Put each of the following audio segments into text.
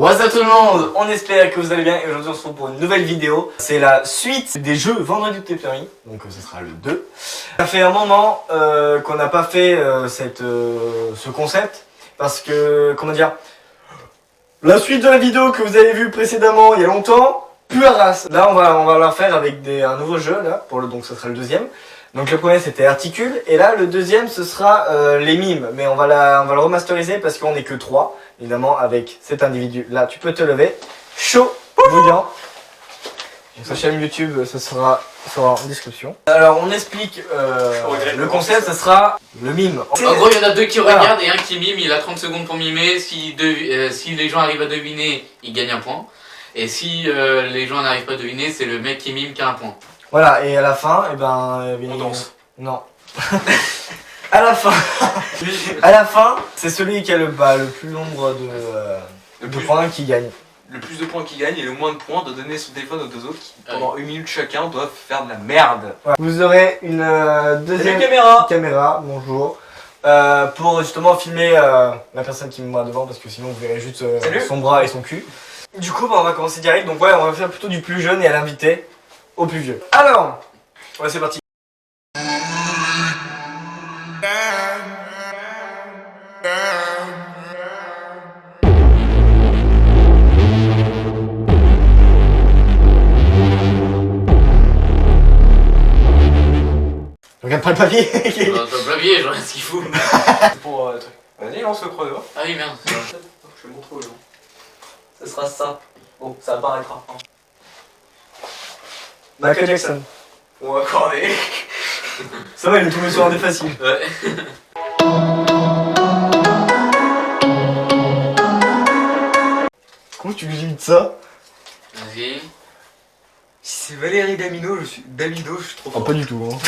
What's up tout le monde, on espère que vous allez bien et aujourd'hui on se retrouve pour une nouvelle vidéo. C'est la suite des jeux Vendredi ou Péperie, donc ce sera le 2. Ça fait un moment qu'on n'a pas fait ce concept parce que, comment dire, la suite de la vidéo que vous avez vue précédemment il y a longtemps, plus à race. Là on va la faire avec un nouveau jeu, là, donc ce sera le deuxième. Donc le premier c'était Articule et là le deuxième ce sera les mimes, mais on va le remasteriser parce qu'on n'est que 3. Évidemment avec cet individu là, tu peux te lever, chaud, bouillant. Sa chaîne YouTube, ça sera en description. Alors on explique le concept, ça sera le mime. En gros il y en a deux qui regardent et un qui mime, il a 30 secondes pour mimer, si les gens arrivent à deviner, il gagne un point. Et si les gens n'arrivent pas à deviner, c'est le mec qui mime qui a un point. Voilà, et à la fin, on danse. Non. À la fin, c'est celui qui a le plus nombre de points qui gagne. Le plus de points qui gagne et le moins de points doit donner son téléphone aux deux autres qui, pendant 1 minute chacun, doivent faire de la merde. Voilà. Vous aurez une deuxième caméra, bonjour, pour justement filmer la personne qui me voit devant parce que sinon vous verrez juste son bras et son cul. Du coup, on va commencer direct, donc ouais, on va faire plutôt du plus jeune et à l'invité au plus vieux. Alors, ouais, c'est parti. Regarde pas le papier. Pas le papier, je regarde ce qu'il fout. C'est pour truc. Vas-y, lance le chrono. Ah oui, merde. Je vais le montrer aux gens. Ce sera ça. Bon, ça apparaîtra. Hein. Michael Jackson. On va accorder. Ça va, il est tombé sur un des faciles. Ouais. Comment tu limites ça? Vas-y. Si c'est Valérie Damido, je suis trop Oh, fort. pas du tout. Hein.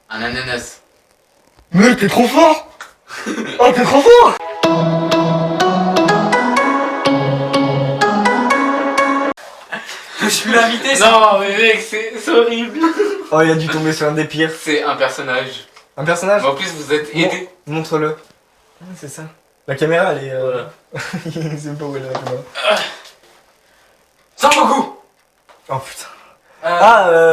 Un ananas. Mais t'es trop fort. Oh, t'es trop fort. Je suis l'invité, ça. Non mais mec, c'est horrible. Oh, il a dû tomber sur un des pires. C'est un personnage. Un personnage? Mais en plus vous êtes aidé. Montre-le. Ah, c'est ça. La caméra, elle est... Voilà. Il sait pas où elle est la caméra. Sangoku. Oh putain.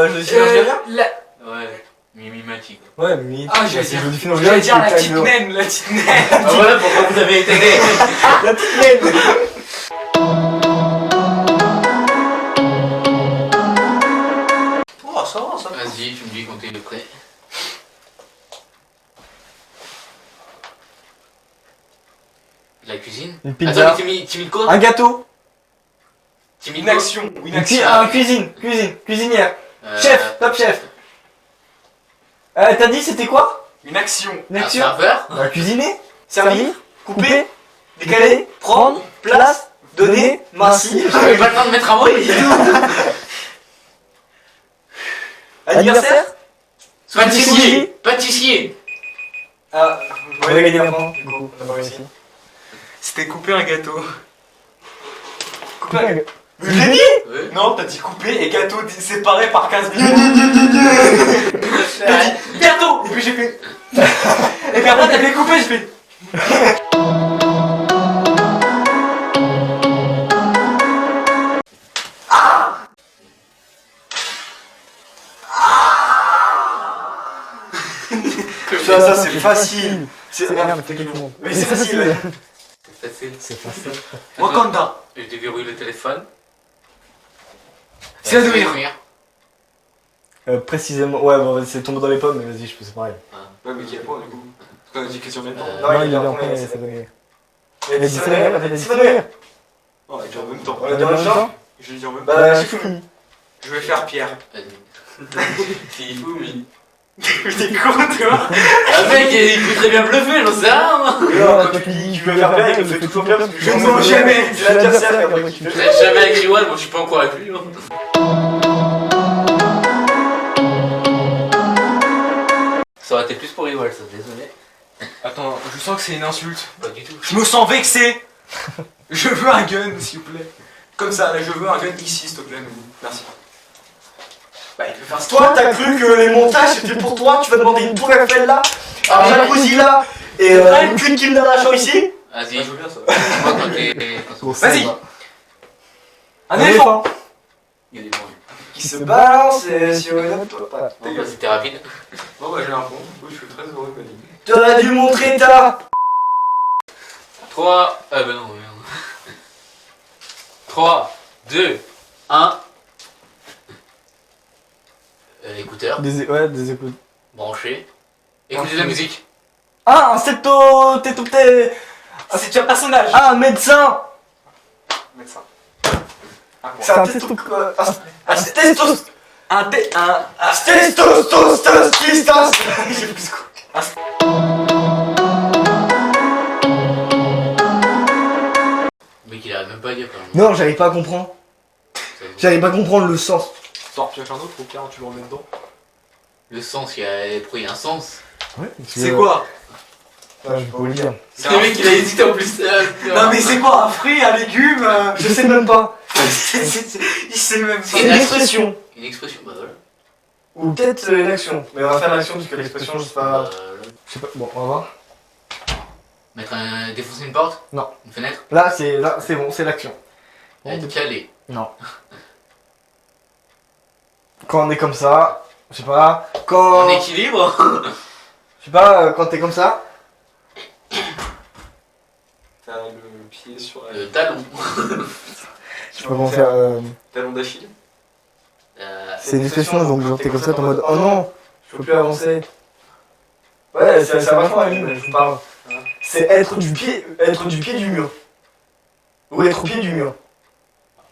Je suis bien. Ouais, mimimati quoi. Ouais, mais... Ah, j'allais dire la petite naine, la petite naine. Ah voilà pourquoi vous avez été aidé. La petite naine. Oh, ça va, ça va. Vas-y, tu me dis quand t'es prêt. La cuisine. Une pizza. Attends, mais t'imites quoi? Un gâteau. T'imites Une quoi? action. Une action. Cuisinière. Chef, top chef. T'as dit c'était quoi? Une action. Une Un action. serveur. Cuisiner. Servir. Couper. Décaler. Prendre. Place. Donner. Merci. J'avais pas le temps de mettre un mot. Anniversaire. Pâtissier. Pâtissier. Ah, On va gagner un point. Du coup, on va réussir. c'était couper un gâteau. Couper un Couper gâteau. Je l'ai dit. Ouais. Non, t'as dit couper et gâteau séparé par 15 minutes. T'as dit gâteau. Et puis j'ai fait. Et puis après t'as fait couper, j'ai fait. Ça c'est facile. C'est Mais c'est facile. C'est facile. Wakanda. Je déverrouille le téléphone. C'est la douille. Précisément. Ouais, bon, c'est tombé dans les pommes, mais vas-y, je fais c'est pareil. Ouais, mais qui a pas du coup? Parce qu'on a dit question en même temps. Non, il est en premier, c'est donné. Il a dit C'est ça. donné, elle a dit c'est donné. On a dit en même temps. On a dit en même temps. Je l'ai dit en même temps. Bah, c'est fini. Je vais faire Pierre. C'est fou, mais. T'es con, toi. Ah mec, il peut très bien bluffer, j'en sais rien moi. Non, quand tu dis je veux faire bien, il le fait toujours bien parce que Je ne mens jamais. C'est l'adversaire qui Je reste jamais avec Riwan, moi je suis pas encore avec lui. Hein. Ça aurait été plus pour Riwan, ça, désolé. Attends, je sens que c'est une insulte. Pas du tout. Je me sens vexé. Je veux un gun, s'il vous plaît. Comme ça, là, je veux un gun ici, s'il te plaît. Merci. Bah, il peut faire ça. Toi, t'as cru que les montages c'était pour toi, tu vas demander une tour Eiffel là, un jacuzzi là, Et une qui me donne un champ ici. Vas-y. Ah, je veux bien ça. Moi, quand t'es. Vas-y. Un Un éléphant. Il y a des bruits. qui se balance sur une autre patte. Bon, bah, c'était rapide. Bon bah j'ai un point. Oui, je suis très heureux, Cody. T'aurais dû montrer ta. 3. Ah, bah non, merde. 3, 2, 1. L'écouteur, Des écoutes. branché. Écoutez de la musique. Ah, un septo-tétopté. Ah, c'est un personnage. Ah, un médecin. Médecin. C'est un testo... Un testos... Un Testos... J'ai plus quoi. Mais qu'il arrive même pas à dire quand même. Non, j'arrive pas à comprendre. J'arrive pas à comprendre le sens. Sors, tu veux faire un autre ou bien tu le remets dedans? Le sens, il y a pris un sens. Ouais, C'est quoi? Ouais, je peux vous le dire. C'est Le un- mec, il a hésité en plus. Non mais c'est quoi? Un fruit, un légume Je sais même pas. Il sait même pas. C'est une expression. Une expression, bah voilà. Ou peut-être une action. Mais on va faire l'action parce que l'expression, je sais pas. Je sais pas. Bon, on va voir. Défoncer une porte? Non. Une fenêtre? Là, c'est bon, c'est l'action. Être calé. Non. Quand on est comme ça, je sais pas. Quand. En équilibre? Je sais pas, quand t'es comme ça. T'as le pied sur la... Le talon. Je sais pas comment faire. talon d'Achille. C'est une expression, donc genre t'es comme ça, t'es en mode oh non, je peux plus avancer. Ouais, ça va vachement à lui, je vous parle. C'est être du pied du mur. Ou être au pied du mur.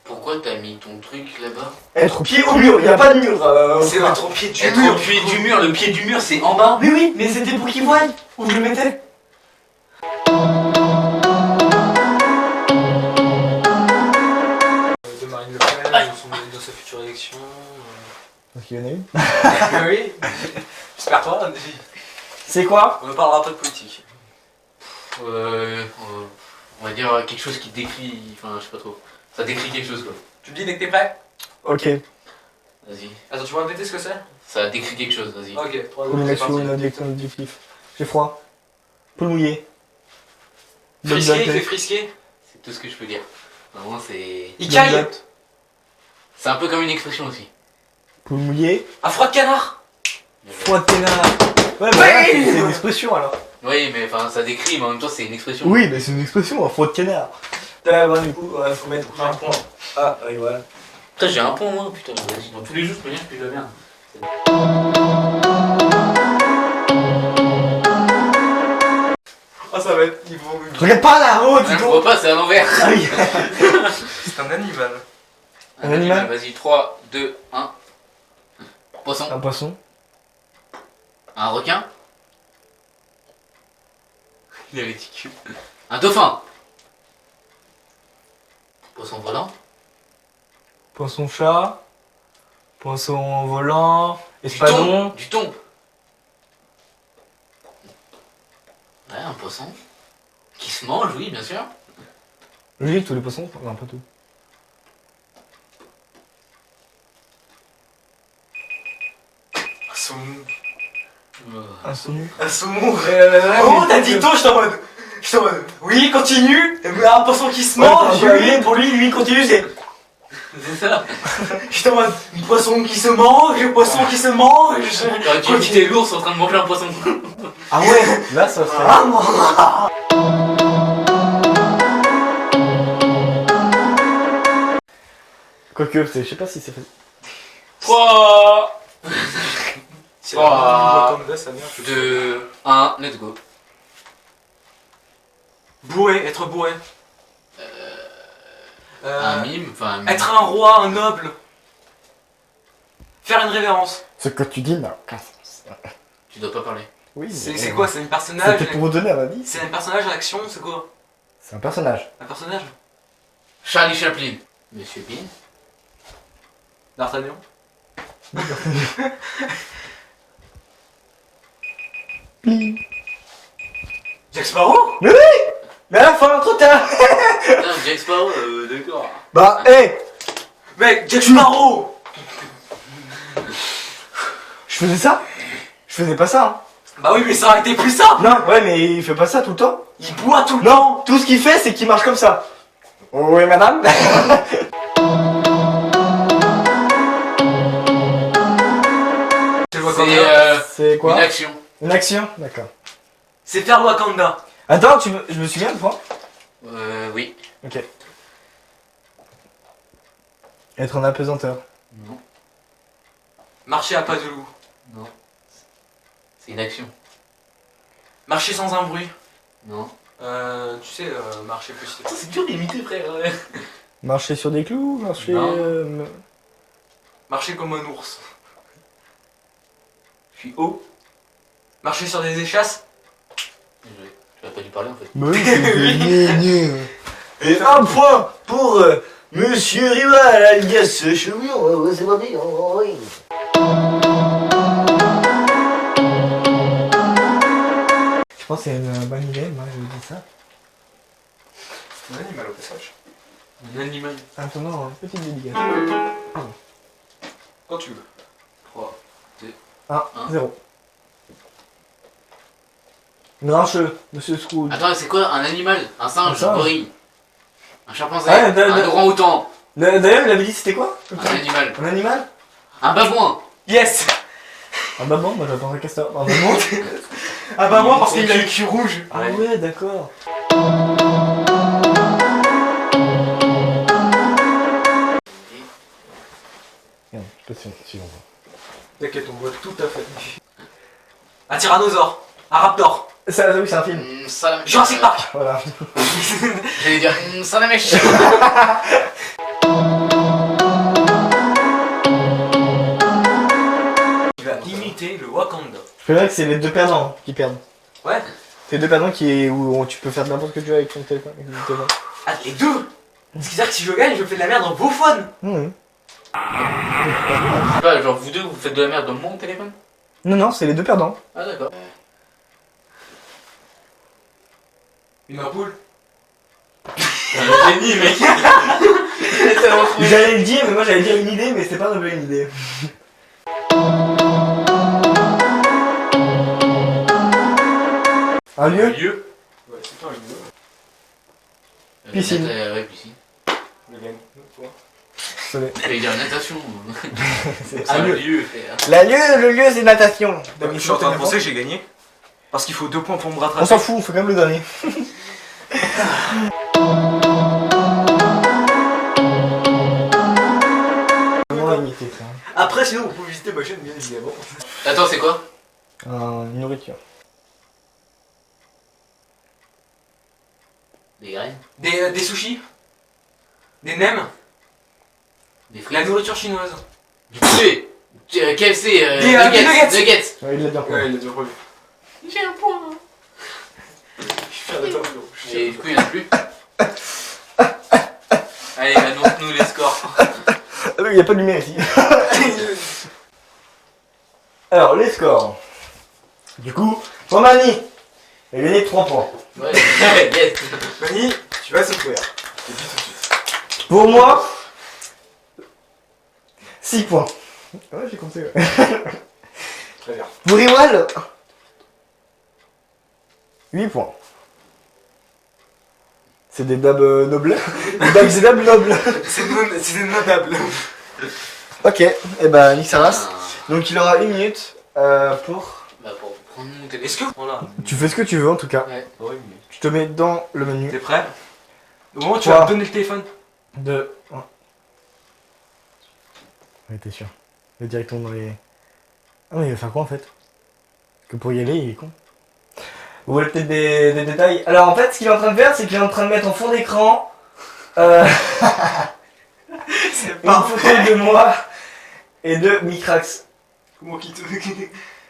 Pourquoi t'as mis ton truc là-bas? Être au pied au mur, y a pas de mur. C'est être au pied du Être mur. au pied du mur, le pied du mur c'est en bas. Mais oui, mais c'était pour qu'il voie où je le mettais. De Marine Le Pen, dans sa future élection. Donc il y en a une. Oui. J'espère pas. C'est quoi? On ne parlera pas de politique. On va dire quelque chose qui décrit. Enfin, je sais pas trop. Ça décrit quelque chose quoi. Tu me dis dès que t'es prêt? Ok. Vas-y. Attends, tu peux répéter ce que c'est? Ça décrit quelque chose, vas-y. Ok, 3, 2, Une c'est action, parti. une addiction, un objectif. J'ai froid. Poule mouillée. Frisqué, il fait frisqué. C'est tout ce que je peux dire. Vraiment, c'est. Il caille. C'est un peu comme une expression aussi. Poule mouillée. Un froid de canard. Froid de canard. Ouais, bah là, c'est une expression alors. Oui, mais enfin, ça décrit, mais en même temps, c'est une expression. Oui, mais c'est une expression, un froid de canard. Bon, du coup, faut mettre un point. Ah, oui, voilà. Putain, j'ai un point moi, putain. Vas-y, dans tous les jeux, je peux dire que je vais bien. Ah, ça va être niveau. Regarde pas là-haut, Ah, dis je donc. vois pas, c'est à l'envers. Ah oui. C'est un animal. Un animal. Vas-y, 3, 2, 1. Poisson. Un poisson. Un requin. Il est ridicule. Un dauphin. Poisson volant. Poisson chat. Poisson volant. Du Espadon. thon. Du thon. Ouais, un poisson. Qui se mange, oui, bien sûr. Logique, tous les poissons. Non, pas tout. Un saumon. Un saumon. Un saumon. Oh, t'as dit tôt, je t'en mode. Oui, continue. Un poisson qui se mange. Oui, pour lui, continue, c'est. C'est ça. Je t'en mode. Un poisson qui se mange, un poisson qui se mange. T'aurais dû éviter l'ours en train de manger un poisson. Ah ouais. Là, ça serait. Ah, moi. Quoique, je sais pas si c'est fait. 3, C'est Ah. comme ça, sa mère. 2, 1, let's go. Bourré, être bourré. Un mime, enfin un mime. Être un roi, un noble. Faire une révérence. Ce que tu dis n'a aucun sens. Tu dois pas parler. Oui. C'est quoi? C'est un personnage? C'était pour vous donner un indice. C'est un personnage en action? C'est quoi? C'est un personnage. Un personnage? Charlie Chaplin. Monsieur Bean. D'Artagnan? Jack Sparrow? Mais à la fin, trop tard. Putain, Jack Sparrow, d'accord. Bah, hé. Mec, Jack Sparrow! Je faisais ça. Je faisais pas ça. Hein. Bah oui, mais ça aurait été plus simple. Non, ouais, mais il fait pas ça tout le temps. Il boit tout le Non, temps. tout ce qu'il fait, c'est qu'il marche comme ça. Oui, madame. Je vois C'est C'est une quoi? action. Une action? D'accord. C'est faire Wakanda. Attends, je me souviens de toi. Oui. Ok. Être en apesanteur. Non. Marcher à pas de loup. Non. C'est une action. Marcher sans un bruit. Non. Tu sais, marcher petit. C'est dur d'imiter, frère. Marcher sur des clous, marcher. Non. Marcher comme un ours. Je suis haut. Marcher sur des échasses. Tu n'as pas dû parler en fait. Bah oui, et un point pour Monsieur Rival, alias Chemion. C'est parti. Je pense que c'est une bonne idée, moi je vous dis ça. Un animal au passage. Un animal. Attends, petite dédicace. Quand tu veux. 3. 1, 0. Grincheux, Monsieur Scrooge. Attends, c'est quoi un animal? Un singe, Un singe. un gorille, un chimpanzé, Ouais, un orang-outan, D'ailleurs, il avait dit c'était quoi? un animal, Un animal? un babouin. Yes. Ah bah bon, moi j'attendais Castor. Ah bah bon. Ah bah moi parce qu'il a le cul rouge. Ah ouais, d'accord. Merde, je peux suivre. T'inquiète, on voit tout à fait. Un tyrannosaure. Un raptor. Ça, oui, c'est un film. Salam. Jurassic Park. Voilà. J'allais dire salamèche. Il va imiter le Wakanda. Je préfère que c'est les deux perdants qui perdent. Ouais. C'est les deux perdants où tu peux faire n'importe ce que tu veux avec ton téléphone. Avec ton téléphone. Ah, les deux. Ce qui veut dire que si je gagne, je fais de la merde en bouffonne. Mhm. Je sais pas, genre vous deux vous faites de la merde dans mon téléphone? Non, non, c'est les deux perdants. Ah d'accord. Une ampoule. Génie mec. J'allais le dire, mais moi j'allais dire une idée, mais c'est pas une bonne idée. Un lieu? Lieu. Ouais, c'est pas un lieu. Piscine. Ouais, piscine. Le gagne. Toi. Désolé. J'allais dire natation. C'est Un lieu. lieu, frère. Le lieu c'est natation. Je suis en train de penser que j'ai gagné. Parce qu'il faut 2 points pour me rattraper. On s'en fout, on fait quand même le dernier. Comment imiter ça? Après, sinon, vous pouvez visiter ma chaîne, bien évidemment. Attends, c'est quoi? Une nourriture. Des graines? Des sushis. Des nems. Des La frites? nourriture chinoise. Du poulet? KFC, Des nuggets. nuggets. Ouais, il l'a bien fait. il a déjà revu. J'ai un point. Je suis fier de toi, Flo. Je suis Et fier du coup, il n'y en a plus. Allez, annonce-nous les scores. Il n'y a pas de lumière ici. Alors, les scores. Du coup, pour Mani, il a gagné 3 points. Ouais, yes. Mani, tu vas souffrir. Je te dis tout de suite. Pour moi, 6 points. Ouais, j'ai compté, ouais. Très bien. Pour Iwal, 8 points. C'est des dabs nobles. Des dabs nobles. C'est notable. Ok, et bah, nique sa race. Donc, il aura 1 minute pour. Bah, pour prendre mon téléphone. Est-ce que. Voilà. Tu fais ce que tu veux en tout cas. Ouais. Tu te mets dans le menu. T'es prêt? Au moment où tu Quoi? vas me donner le téléphone. 2, 1. Ouais, t'es sûr. Il est directement dans les. Ah, mais il va faire quoi en fait? Parce que pour y aller, il est con. Vous voulez peut-être des détails? Alors en fait, ce qu'il est en train de faire, c'est qu'il est en train de mettre en fond d'écran C'est une photo de moi et de Micrax. Comment qu'il te.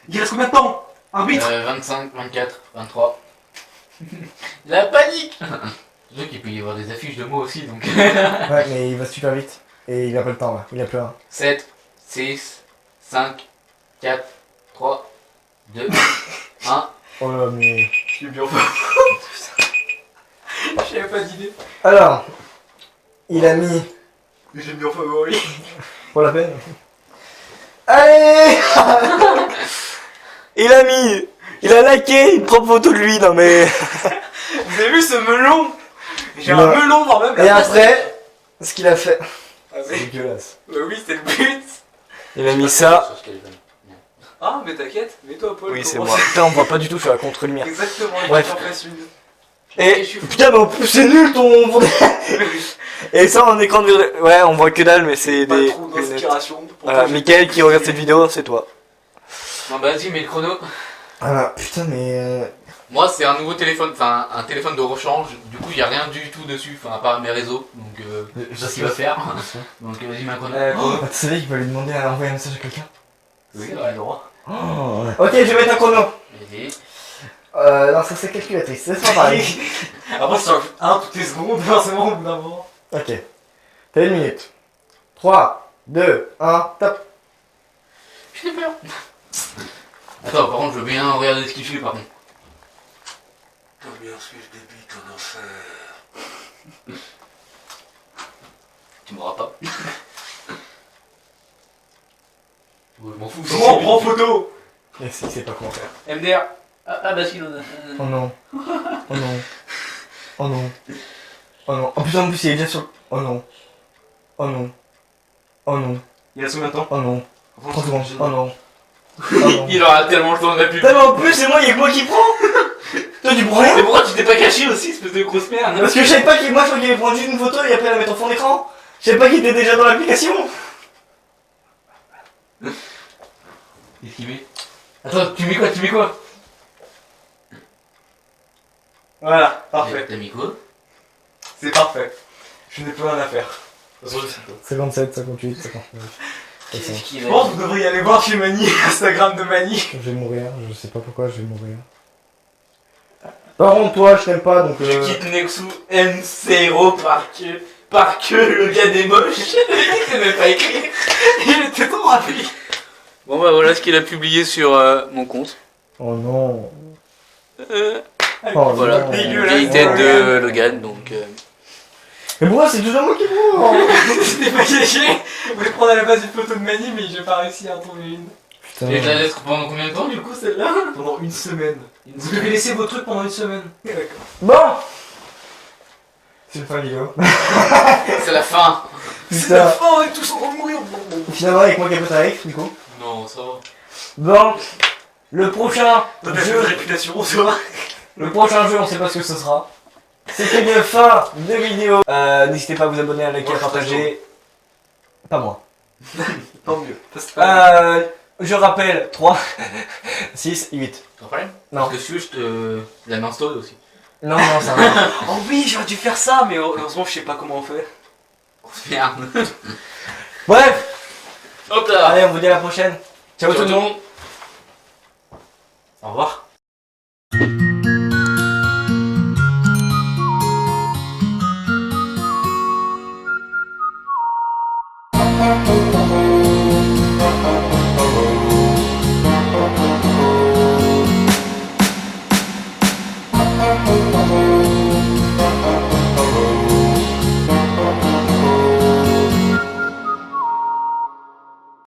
Il reste combien de temps? Un bit? 25, 24, 23. La panique. Je sais qu'il peut y avoir des affiches de mots aussi, donc. Ouais, mais il va super vite. Et il a pas le temps là, il a plus un. 7, 6, 5, 4, 3, 2, 1. Oh là, mais. Je suis bien fort. J'avais pas d'idée. Alors, il a mis. Mais j'ai mis en favori. Pour la peine. Allez. Il a mis Il a liké une propre photo de lui, non mais... Vous avez vu ce melon? J'ai Non. un melon dans même. Et après, ce qu'il a fait... Ah, C'est dégueulasse. bah oui, c'était le but. Il a mis ça... Ah, mais t'inquiète, mets-toi Paul. Oui, c'est comment moi. Putain, on voit pas du tout, je suis à contre-lumière. Exactement, Bref. j'en fasse une. Et putain, mais en plus, c'est nul ton... Et ça, en écran de... Ouais, on voit que dalle, mais c'est Pas des... trop d'inspiration. Voilà, Mickaël qui regarde cette vidéo, c'est toi. Non, bah, vas-y, mets le chrono. Voilà, putain, mais... Moi, c'est un nouveau téléphone, enfin un téléphone de rechange. Du coup, il n'y a rien du tout dessus, enfin à part mes réseaux. Donc, je sais ce qu'il va faire. Donc, vas-y, mets un chrono. Tu savais qu'il fallait demander à envoyer un message à quelqu'un? Oui, il a le droit. Oh, ouais. Ok, je vais mettre un chrono. Vas-y. Non, ça c'est calculatrice, c'est pas pareil. Après, ça rajoute un toutes les secondes, forcément, au bout d'un moment. Ok. T'as 1 minute. 3, 2, 1, top. J'ai peur. Attends, par contre, je veux bien regarder ce qu'il fait, par contre. Combien suis-je débite en enfer? Tu m'auras pas. Ouais, je m'en fous. Comment on prend photo? Il sait pas comment faire. MDR. Ah bah si, on a... Oh non. Oh non. Oh non. Oh non. Oh putain, en plus il est déjà sur... Oh non. Oh non. Oh non. Il a combien de temps? Oh non. 30 secondes. Oh non. Oh non. Il aura tellement le temps de la pub. Putain, mais en plus c'est moi, il y a que moi qui prends. Toi tu prends Mais rien. pourquoi tu t'es pas caché aussi, espèce de grosse merde? Parce que je savais pas qu'il... Moi je crois qu'il allait prendre juste une photo et après la mettre en fond d'écran. Je savais pas qu'il était déjà dans l'application. Qu'est-ce qu'il met? Attends, tu mets quoi? Tu mets quoi? Voilà, parfait. T'as mis quoi? C'est parfait. Je n'ai plus rien à faire. 57, 58, 59. Qu'est-ce qu'il Je a pense que dit? vous devriez aller voir chez Mani, Instagram de Mani. Je vais mourir, je sais pas pourquoi je vais mourir. Par contre, toi, je t'aime pas donc. Je quitte Nexus M0 parce que le gars des moches. Il même pas écrit. Il était trop rapide. Bon bah voilà ce qu'il a publié sur mon compte. Oh non. Oh Voilà, non. dégueulasse. vieille tête de Logan donc. Mais pourquoi c'est toujours moi qui prends? C'était pas caché. Je voulais prendre à la base une photo de Mani, mais j'ai pas réussi à en trouver une. Putain. Et je la laisse pendant combien de temps du coup celle-là? Pendant une semaine. Vous devez laisser vos trucs pendant une semaine. D'accord. Bon. C'est une fin vidéo. C'est la fin. C'est la Putain. fin, on est tous en train de mourir. Finalement avec moi qui a pas tarif du coup. Non, ça va. Bon. Le prochain Toi, t'as jeu. une réputation, ça va. Le prochain jeu, on sait pas ce que ce sera. C'était une fin de vidéo. N'hésitez pas à vous abonner, à liker, Moi, à je serai partager. Pas moi. Tant mieux. Parce que Je rappelle 3, 6, 8. T'as un problème? Non. Parce que si tu veux, je te la m'installe aussi. Non, non, ça va. oh oui, j'aurais dû faire ça, mais heureusement, je sais pas comment on fait. Grosse merde. Bref, Hop là. allez, on vous dit à la prochaine. Ciao tout le monde. Au revoir. Ciao.